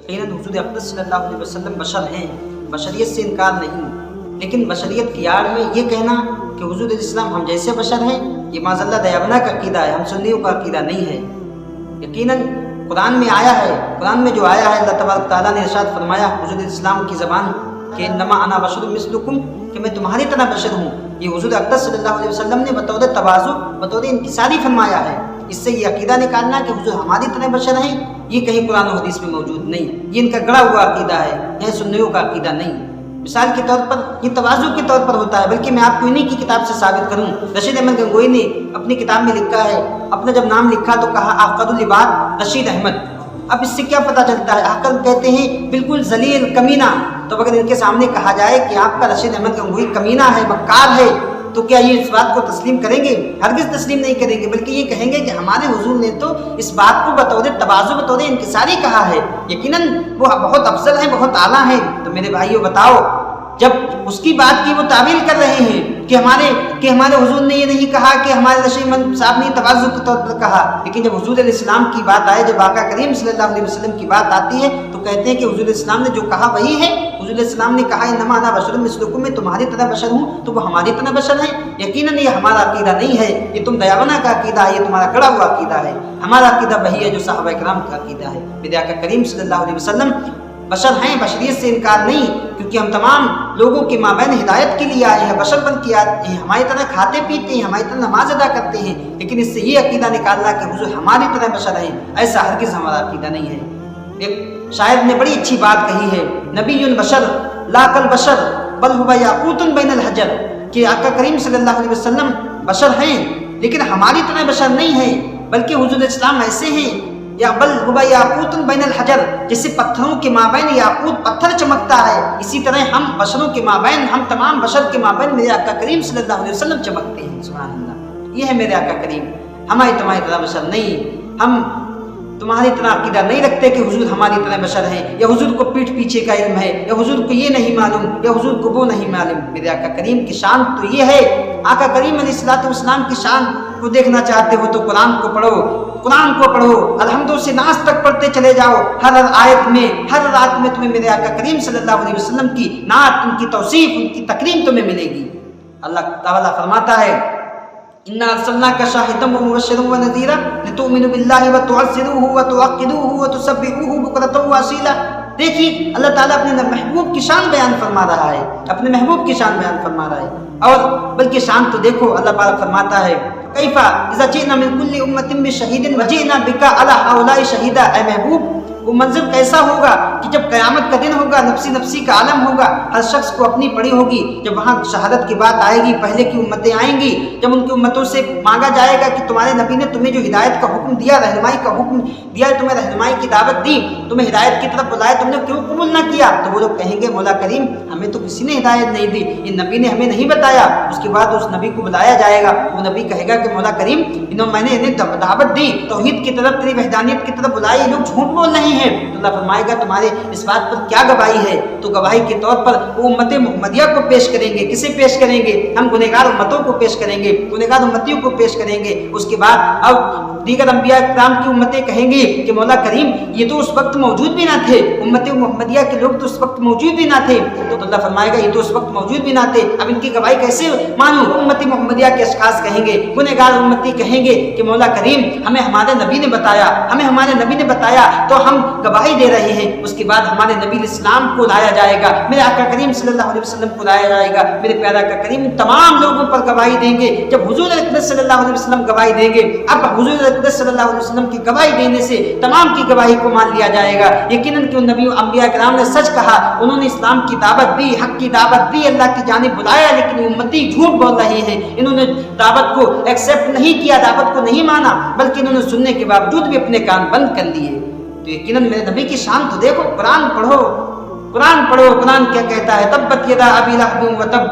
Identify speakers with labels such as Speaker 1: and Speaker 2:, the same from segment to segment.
Speaker 1: یقیناً حضور اقدس صلی اللہ علیہ وسلم بشر ہیں، بشریت سے انکار نہیں، لیکن بشریت کی آڑ میں یہ کہنا کہ حضور علیہ السلام ہم جیسے بشر ہیں، یہ معاذ اللہ دیابنا کا عقیدہ ہے، ہم سنیوں کا عقیدہ نہیں ہے۔ یقیناً قرآن میں آیا ہے، قرآن میں جو آیا ہے اللہ تبارک تعالیٰ نے ارشاد فرمایا حضور علیہ السلام کی زبان کہ انما انا بشر مثلکم، کہ میں تمہاری طرح بشر ہوں، یہ حضور اقدس صلی اللہ علیہ وسلم نے بطور تواضع بطور انکساری فرمایا ہے۔ اس سے یہ عقیدہ نکالنا کہ حضور ہماری طرح بشر ہیں، یہ کہیں قرآن و حدیث میں موجود نہیں، یہ ان کا گڑا ہوا عقیدہ ہے، یہ سنیوں کا عقیدہ نہیں۔ مثال کے طور پر یہ تواضع کے طور پر ہوتا ہے، بلکہ میں آپ کو انہی کی کتاب سے ثابت کروں۔ رشید احمد گنگوئی نے اپنی کتاب میں لکھا ہے، اپنا جب نام لکھا تو کہا آفقد العباد رشید احمد۔ اب اس سے کیا پتہ چلتا ہے؟ آقل کہتے ہیں بالکل ذلیل کمینہ، تو اگر ان کے سامنے کہا جائے کہ آپ کا رشید احمد گنگوئی کمینہ ہے، مکار ہے، تو کیا یہ اس بات کو تسلیم کریں گے؟ ہرگز تسلیم نہیں کریں گے، بلکہ یہ کہیں گے کہ ہمارے حضور نے تو اس بات کو بطور تواضع بطور انکساری کہا ہے، یقیناً وہ بہت افضل ہیں، بہت اعلیٰ ہیں۔ تو میرے بھائیوں بتاؤ، جب اس کی بات کی وہ تعویل کر رہے ہیں کہ ہمارے حضور نے یہ نہیں کہا کہ ہمارے رشید احمد صاحب نے تواضع کے طور پر کہا، لیکن جب حضور علیہ السلام کی بات آئے، جب آقا کریم صلی اللہ علیہ وسلم کی بات آتی ہے تو کہتے ہیں کہ حضور علیہ السلام نے جو کہا وہی ہے۔ حضور علیہ السلام نے کہا انما انا بشر مثلکم، میں تمہاری طرح بشر ہوں، تو وہ ہماری طرح بشر ہیں۔ یقیناً یہ ہمارا عقیدہ نہیں ہے، یہ تم دیابنا کا عقیدہ ہے، یہ تمہارا گڑا ہوا عقیدہ ہے۔ ہمارا عقیدہ وہی ہے جو صحابہ کرام کا عقیدہ ہے۔ میرے آقا کریم صلی اللہ علیہ وسلم بشر ہیں، بشریت سے انکار نہیں، کیونکہ ہم تمام لوگوں کے مابین ہدایت کے لیے آئے ہیں، بشر بن کے آئے ہیں، ہماری طرح کھاتے پیتے ہیں، ہماری طرح نماز ادا کرتے ہیں، لیکن اس سے یہ عقیدہ نکالنا کہ حضور ہماری طرح بشر ہیں، ایسا ہرگز ہمارا عقیدہ نہیں ہے۔ ایک شاعر نے بڑی اچھی بات کہی ہے، نبی البشر لا کل بشر بل هو یاقوت بین الحجر، کہ آقا کریم صلی اللہ علیہ وسلم بشر ہیں لیکن ہماری طرح بشر نہیں ہیں، بلکہ حضور اسلام ایسے ہیں یا بل هو یاقوت بین الحجر، جیسے پتھروں کے مابین یاقوت پتھر چمکتا ہے، اسی طرح ہم بشروں کے مابین، ہم تمام بشر کے مابین میرے آقا کریم صلی اللہ علیہ وسلم چمکتے ہیں۔ سبحان اللہ، یہ ہے میرے آقا کریم، ہماری تمہاری طرح بشر نہیں۔ ہم تمہاری طرح عقیدہ نہیں رکھتے کہ حضور ہماری طرح بشر ہیں، یا حضور کو پیٹھ پیچھے کا علم ہے، یا حضور کو یہ نہیں معلوم، یا حضور کو وہ نہیں معلوم۔ میرے آقا کریم کی شان تو یہ ہے، آقا کریم علیہ الصلوۃ والسلام کی شان کو دیکھنا چاہتے ہو تو قرآن کو پڑھو، قرآن کو پڑھو، الحمد سے ناس تک پڑھتے چلے جاؤ، ہر آیت میں، ہر رات میں تمہیں میرے آقا کریم صلی اللہ علیہ وسلم کی نعت، ان کی توصیف، ان کی تکریم تمہیں ملے گی۔ اللہ تعالیٰ فرماتا ہے اِنَّا أَرْسَلْنَاكَ شَاهِدًا وَمُبَشِّرًا وَنَذِيرًا لِتُؤْمِنُوا بِاللَّهِ وَتُعَزِّرُوهُ وَتُوَقِّرُوهُ وَتُسَبِّحُوهُ بُكْرَةً وَأَصِيلًا۔ دیکھیے اللہ تعالیٰ اپنے محبوب کی شان بیان فرما رہا ہے، اپنے محبوب کی شان بیان فرما رہا ہے، اور بلکہ شان تو دیکھو، اللہ پاک فرماتا ہے کیف اذا جئنا من كل امة بشهيد وجئنا بك على هؤلاء شهيدا۔ اے محبوب، وہ منظر کیسا ہوگا کہ جب قیامت کا دن ہوگا، نفسی نفسی کا عالم ہوگا، ہر شخص کو اپنی پڑی ہوگی، جب وہاں شہادت کی بات آئے گی، پہلے کی امتیں آئیں گی، جب ان کی امتوں سے مانگا جائے گا کہ تمہارے نبی نے تمہیں جو ہدایت کا حکم دیا، رہنمائی کا حکم دیا، تمہیں رہنمائی کی دعوت دی، تمہیں ہدایت کی طرف بلایا، تم نے کیوں قبول نہ کیا؟ تو وہ لوگ کہیں گے مولا کریم ہمیں تو کسی نے ہدایت نہیں دی، یہ نبی نے ہمیں نہیں بتایا۔ اس کے بعد اس نبی کو بلایا جائے گا، وہ نبی کہے گا کہ مولا کریم میں نے انہیں دعوت دی، توحید کی طرف، تیری وحدانیت کی طرف بلائی، یہ لوگ جھوٹ بول رہے ہیں۔ تو اللہ فرمائے گا تمہارے اس بات پر کیا گواہی ہے؟ تو گواہی کے طور پر وہ امت محمدیہ کو پیش کریں گے۔ کسے پیش کریں گے؟ ہم گنہگار امتوں کو پیش کریں گے، گنہگار امتیوں کو پیش کریں گے۔ اس کے بعد اب دیگر انبیاء کرام کی امتیں کہیں گی کہ مولا کریم یہ تو اس وقت موجود بھی نہ تھے، امت محمدیہ کے لوگ تو اس وقت موجود بھی نہ تھے۔ تو اللہ فرمائے گا یہ تو اس وقت موجود بھی نہ تھے، اب ان کی گواہی کیسے مانوں؟ امت محمدیہ کے اشخاص کہیں گے، گنہگار امتی کہیں گے کہ مولا کریم ہمیں ہمارے نبی نے بتایا، ہمیں ہمارے نبی نے بتایا تو ہم گواہی دے رہے ہیں۔ اس کے بعد ہمارے نبی الاسلام کو لایا جائے گا، میرے آقا کریم صلی اللہ علیہ وسلم کو لایا جائے گا، میرے پیارے آقا کریم تمام لوگوں پر گواہی دیں گے۔ جب حضور اقدس صلی اللہ علیہ وسلم گواہی دیں گے، اب حضور اقدس صلی اللہ علیہ وسلم کی گواہی دینے سے تمام کی گواہی کو مان لیا جائے گا۔ یقیناً کہ ان نبی انبیاء کرام نے سچ کہا، انہوں نے اسلام کی دعوت دی، حق کی دعوت دی، اللہ کی جانب بلایا، لیکن امتی جھوٹ بول رہے ہیں، انہوں نے دعوت کو ایکسیپٹ نہیں کیا، دعوت کو نہیں مانا، بلکہ انہوں نے سننے کے باوجود بھی اپنے کان بند کر لیے۔ تو یقیناً میرے نبی کی شان تو دیکھو، قرآن پڑھو، قرآن پڑھو، قرآن کیا کہتا ہے؟ تبت یدا ابی لہب وتب۔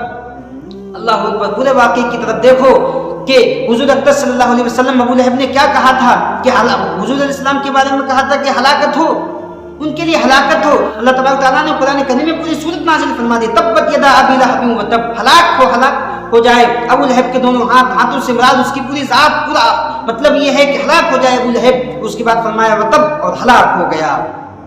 Speaker 1: اللہ اکبر، پورے واقعے کی طرف دیکھو کہ حضور اقدس صلی اللہ علیہ وسلم ابو لہب نے کیا کہا تھا کہ حضور علیہ السلام کے بارے میں کہا تھا کہ ہلاکت ہو، ان کے لیے ہلاکت ہو۔ اللہ تبارک تعالیٰ نے قرآن کریم میں پوری سورت نازل فرما دی، تبت یدا ابی لہب وتب، ہلاک ہو جائے ابو لہب کے دونوں ہاتھوں سے مراد اس کی پوری ذات، پورا مطلب یہ ہے کہ ہلاک ہو جائے ابو لہب۔ اس کے بعد فرمایا وتب، اور ہلاک ہو گیا۔